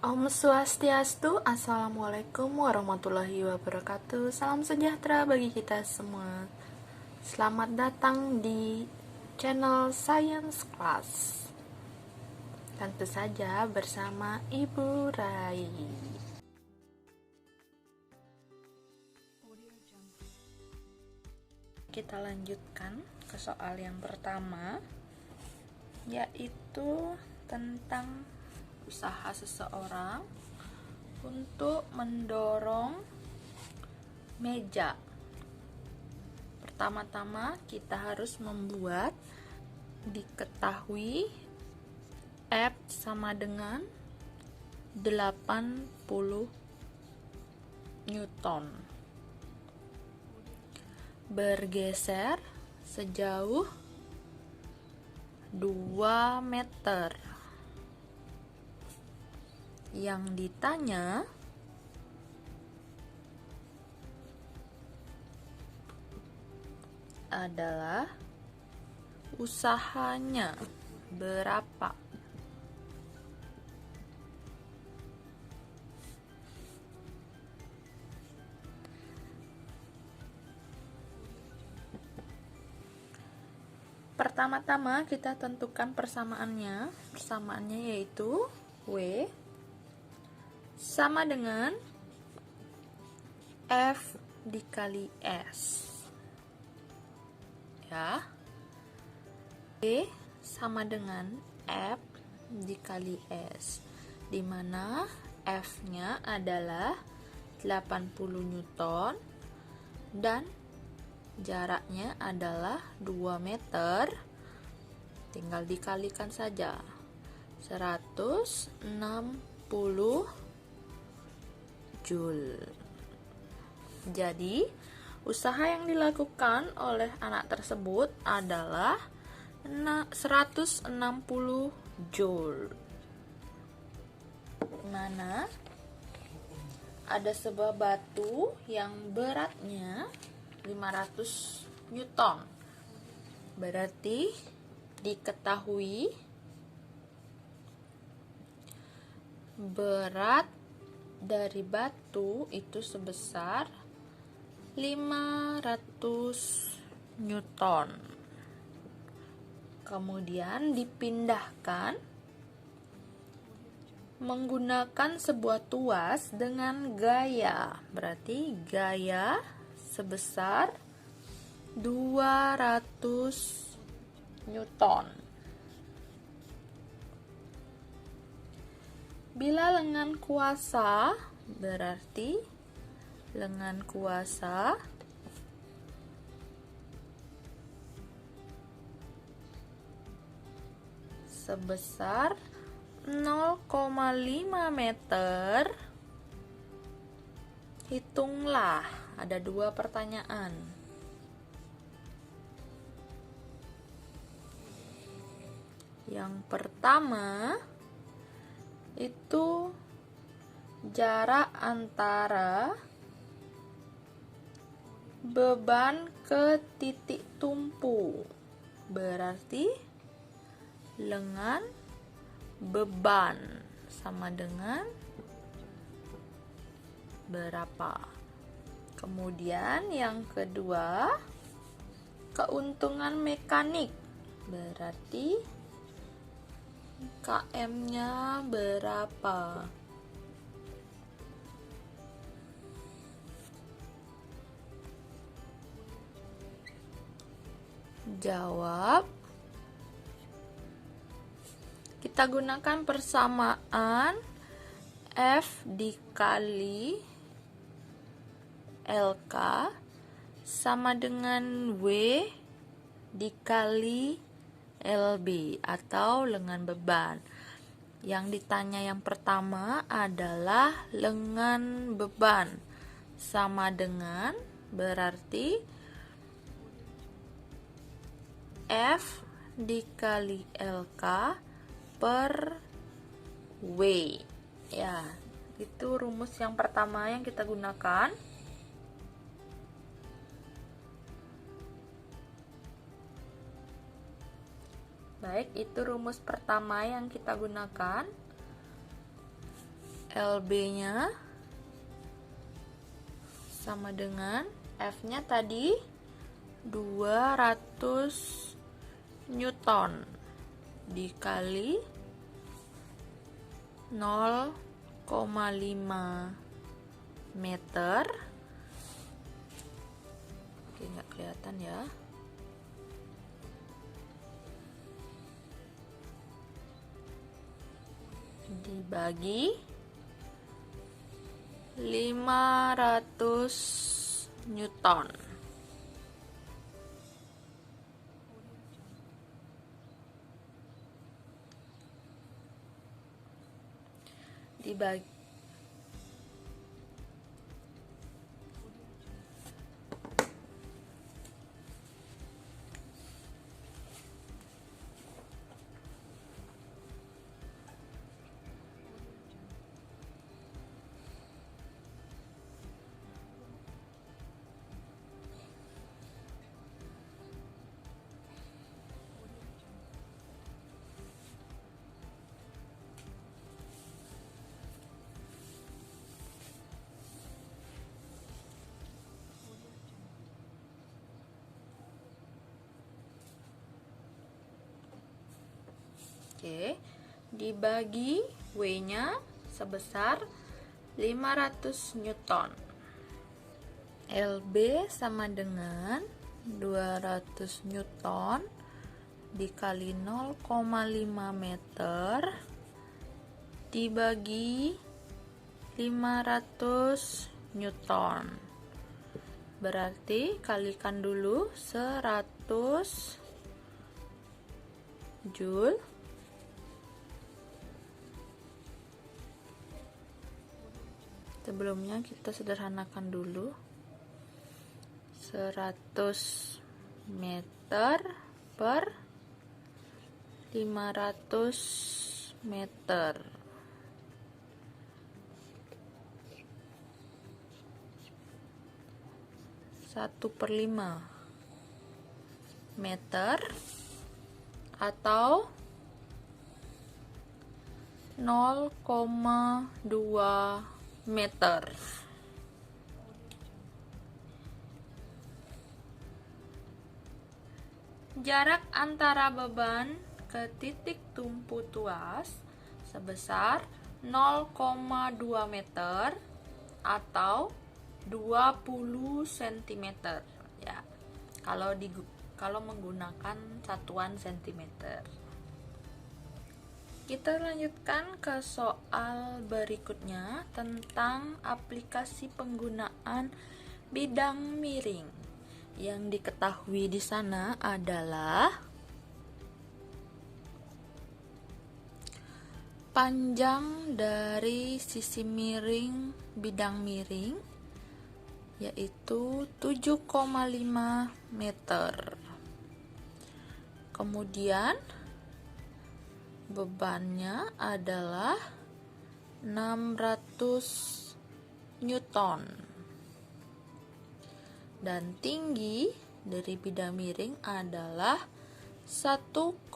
Om Swastiastu, Assalamualaikum warahmatullahi wabarakatuh. Salam sejahtera bagi kita semua. Selamat datang di channel Science Class. Tentu saja bersama Ibu Rai. Kita lanjutkan ke soal yang pertama, yaitu tentang usaha seseorang untuk mendorong meja. Pertama-tama kita harus membuat diketahui F sama dengan 80 Newton. Bergeser sejauh 2 meter. Yang ditanya adalah usahanya berapa. Pertama-tama kita tentukan persamaannya. Persamaannya yaitu W sama dengan F dikali S. Ya. W sama dengan F dikali S, di mana F-nya adalah 80 Newton dan jaraknya adalah 2 meter. Tinggal dikalikan saja. 160 Joule. Jadi, usaha yang dilakukan oleh anak tersebut adalah 160 Joule. Mana ada sebuah batu yang beratnya 500 Newton. Berarti diketahui berat dari batu itu sebesar 500 Newton. Kemudian dipindahkan menggunakan sebuah tuas dengan gaya. Berarti gaya sebesar 200 Newton. Bila lengan kuasa, berarti lengan kuasa sebesar 0,5 meter. Hitunglah, ada 2 pertanyaan. Yang pertama itu jarak antara beban ke titik tumpu. Berarti lengan beban sama dengan berapa. Kemudian yang kedua, keuntungan mekanik. Berarti KM-nya berapa? Jawab. Kita gunakan persamaan F dikali LK sama dengan W dikali LB atau lengan beban. Yang ditanya yang pertama adalah lengan beban sama dengan, berarti F dikali LK per W. Ya, itu rumus yang pertama yang kita gunakan. Baik, itu rumus pertama yang kita gunakan. LB-nya sama dengan F-nya tadi 200 Newton dikali 0,5 meter. Oke, nggak kelihatan ya. Dibagi 500 Newton. Dibagi Oke, dibagi W-nya sebesar 500 Newton. LB sama dengan 200 Newton dikali 0,5 meter dibagi 500 Newton. Berarti kalikan dulu 100 Joule sebelumnya kita sederhanakan dulu. 100 meter per 500 meter. Satu per 5 meter atau 0,2 meter. Jarak antara beban ke titik tumpu tuas sebesar 0,2 meter atau 20 cm ya. Kalau menggunakan satuan cm. Kita lanjutkan ke soal berikutnya tentang aplikasi penggunaan bidang miring. Yang diketahui di sana adalah panjang dari sisi miring bidang miring yaitu 7,5 meter. Kemudian bebannya adalah 600 Newton. Dan tinggi dari bidang miring adalah 1,5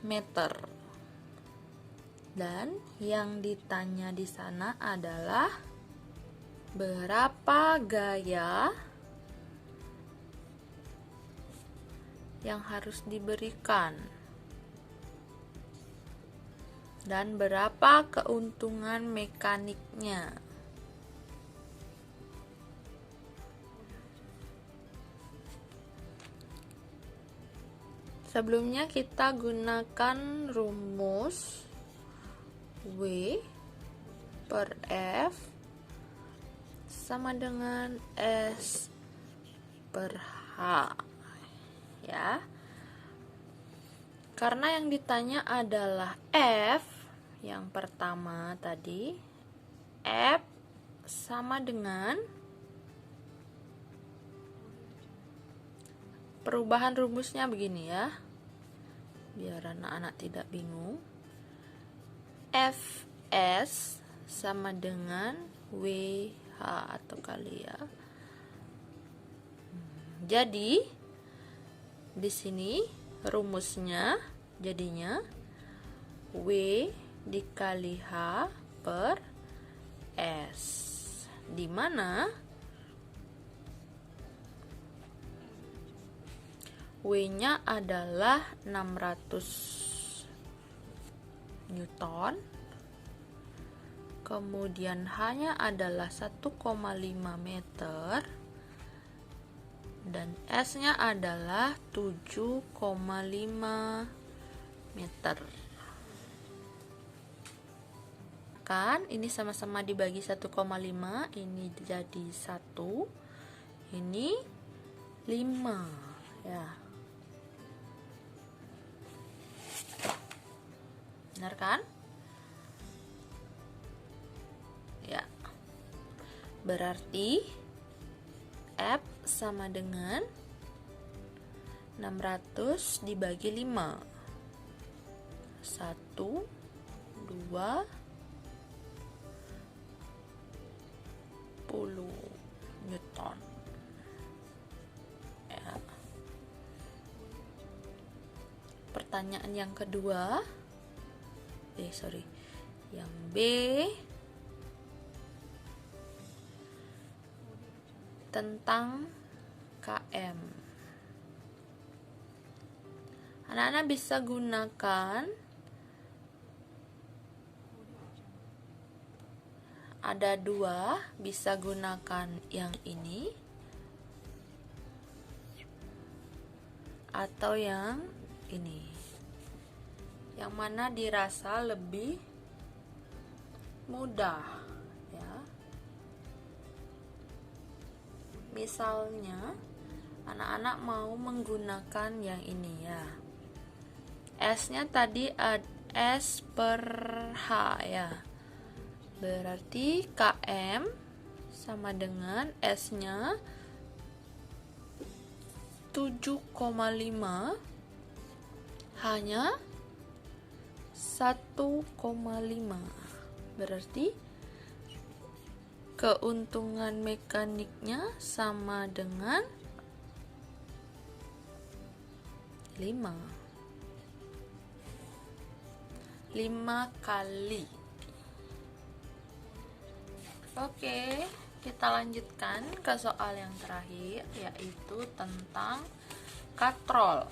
meter. Dan yang ditanya di sana adalah berapa gaya yang harus diberikan dan berapa keuntungan mekaniknya. Sebelumnya kita gunakan rumus W per F sama dengan S per H ya. Karena yang ditanya adalah F yang pertama tadi, F sama dengan perubahan rumusnya begini ya, biar anak-anak tidak bingung. Fs sama dengan WH atau kali ya. Jadi di sini rumusnya jadinya W dikali H per S, di mana W-nya adalah 600 Newton, kemudian H-nya adalah 1,5 meter, dan S-nya adalah 7,5 meter. Kan ini sama-sama dibagi 1,5, ini jadi 1, ini 5 ya. Benar kan? Ya. Berarti F sama dengan 600 dibagi 5. 1, 2, 10 Newton. Ya. Pertanyaan yang kedua, yang B, tentang km. Anak-anak bisa gunakan, ada dua, bisa gunakan yang ini atau yang ini. Yang mana dirasa lebih mudah ya. Misalnya anak-anak mau menggunakan yang ini ya. S-nya tadi S per H ya. Berarti km sama dengan S-nya 7,5, H-nya 1,5. Berarti keuntungan mekaniknya sama dengan 5 kali. Oke, kita lanjutkan ke soal yang terakhir, yaitu tentang katrol.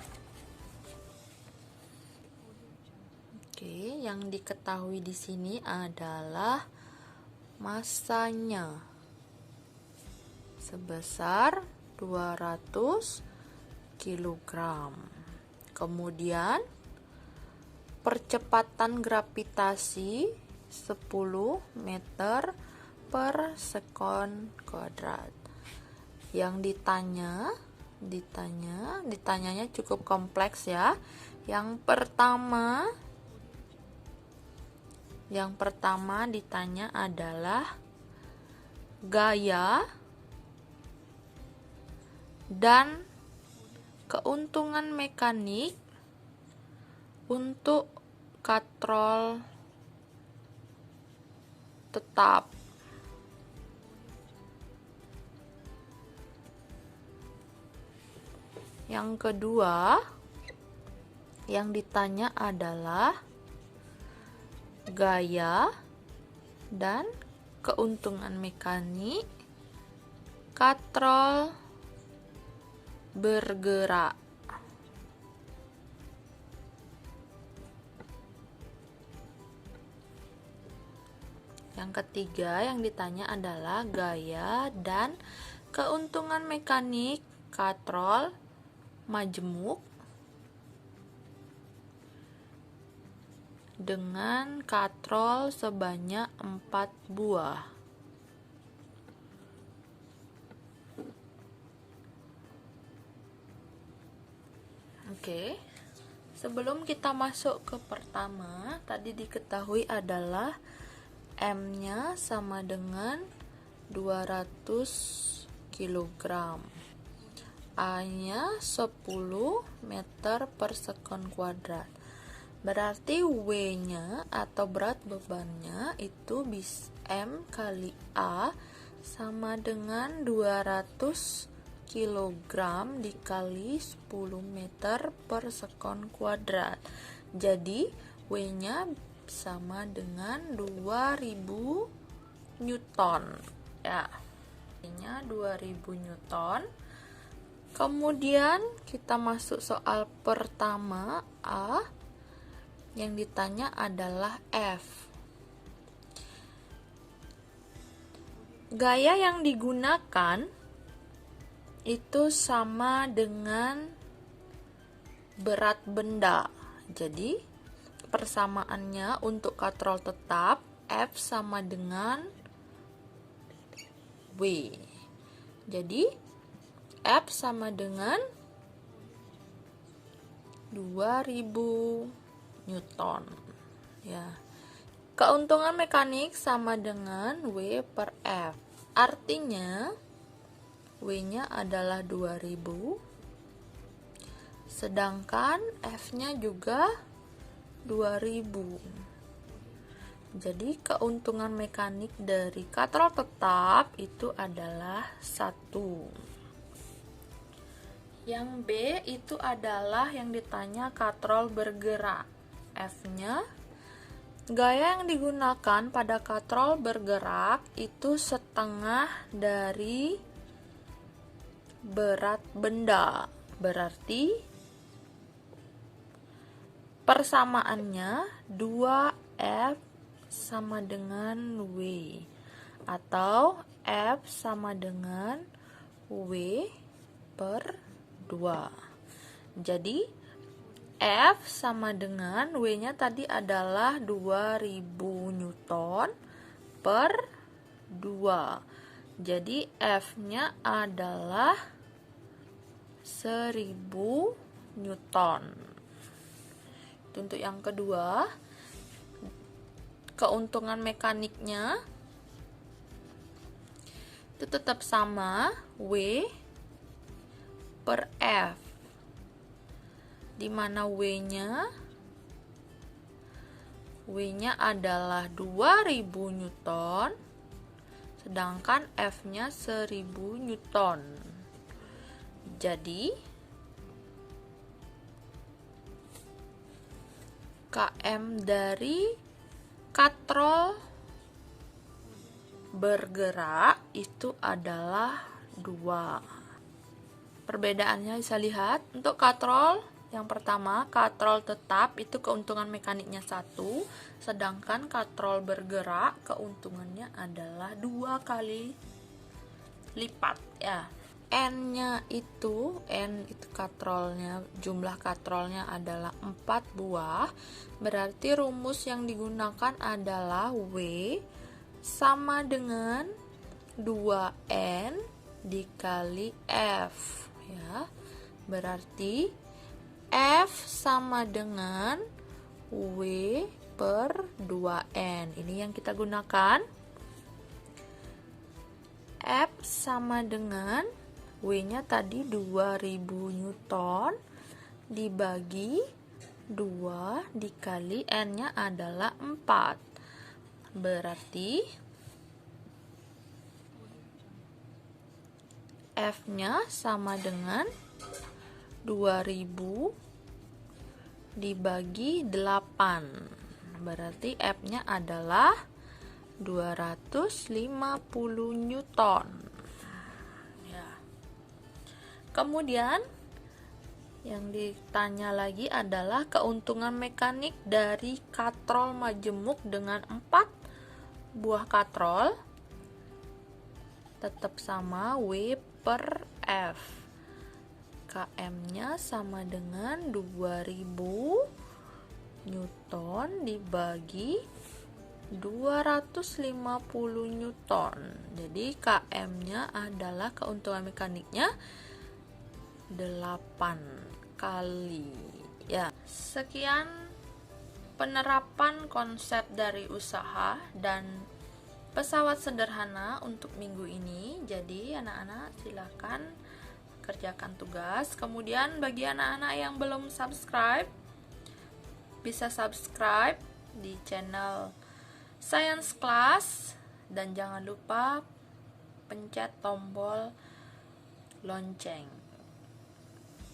Oke, yang diketahui di sini adalah masanya sebesar 200 kg. Kemudian percepatan gravitasi 10 meter per sekon kuadrat. Yang ditanyanya cukup kompleks ya. Yang pertama ditanya adalah gaya dan keuntungan mekanik untuk katrol tetap. Yang kedua yang ditanya adalah gaya dan keuntungan mekanik katrol bergerak. Yang ketiga yang ditanya adalah gaya dan keuntungan mekanik katrol majemuk dengan katrol sebanyak 4 buah. Oke. Sebelum kita masuk ke pertama, tadi diketahui adalah M-nya sama dengan 200 kg. A-nya 10 meter per sekon kuadrat. Berarti W-nya atau berat bebannya itu M kali A sama dengan 200 kg dikali 10 meter per sekon kuadrat. Jadi W-nya sama dengan 2000 Newton ya. Ini 2000 Newton. Kemudian kita masuk soal pertama A. Yang ditanya adalah F. Gaya yang digunakan itu sama dengan berat benda. Jadi persamaannya untuk katrol tetap F sama dengan W. Jadi F sama dengan 2000 Newton ya. Keuntungan mekanik sama dengan W per F. Artinya W-nya adalah 2000, sedangkan F-nya juga 2000. Jadi keuntungan mekanik dari katrol tetap itu adalah 1. Yang B itu adalah yang ditanya katrol bergerak. F-nya, gaya yang digunakan pada katrol bergerak itu setengah dari berat benda. Berarti persamaannya 2F sama dengan W, atau F sama dengan W per 2. Jadi F sama dengan W-nya tadi adalah 2000 Newton per 2. Jadi F-nya adalah 1000 Newton. Itu untuk yang kedua. Keuntungan mekaniknya itu tetap sama, W per F, di mana W-nya adalah 2000 Newton, sedangkan F-nya 1000 Newton. Jadi KM dari katrol bergerak itu adalah 2. Perbedaannya bisa lihat. Untuk katrol yang pertama, katrol tetap itu keuntungan mekaniknya 1, sedangkan katrol bergerak keuntungannya adalah 2 kali lipat ya. N itu katrolnya, jumlah katrolnya adalah 4 buah. Berarti rumus yang digunakan adalah W sama dengan 2N dikali F ya. Berarti F sama dengan W per 2N. Ini yang kita gunakan. F sama dengan W-nya tadi 2000 Newton dibagi 2 dikali N-nya adalah 4. Berarti F-nya sama dengan 2000 dibagi 8. Berarti F-nya adalah 250 Newton. Ya. Kemudian yang ditanya lagi adalah keuntungan mekanik dari katrol majemuk dengan 4 buah katrol. Tetap sama W per F. KM-nya sama dengan 2000 Newton dibagi 250 Newton. Jadi KM-nya adalah keuntungan mekaniknya 8 kali. Ya, sekian penerapan konsep dari usaha dan pesawat sederhana untuk minggu ini. Jadi anak-anak silakan kerjakan tugas. Kemudian bagi anak-anak yang belum subscribe, bisa subscribe di channel Science Class dan jangan lupa pencet tombol lonceng.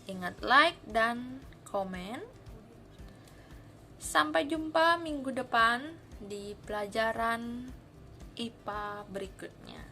Ingat like dan komen. Sampai jumpa minggu depan di pelajaran IPA berikutnya.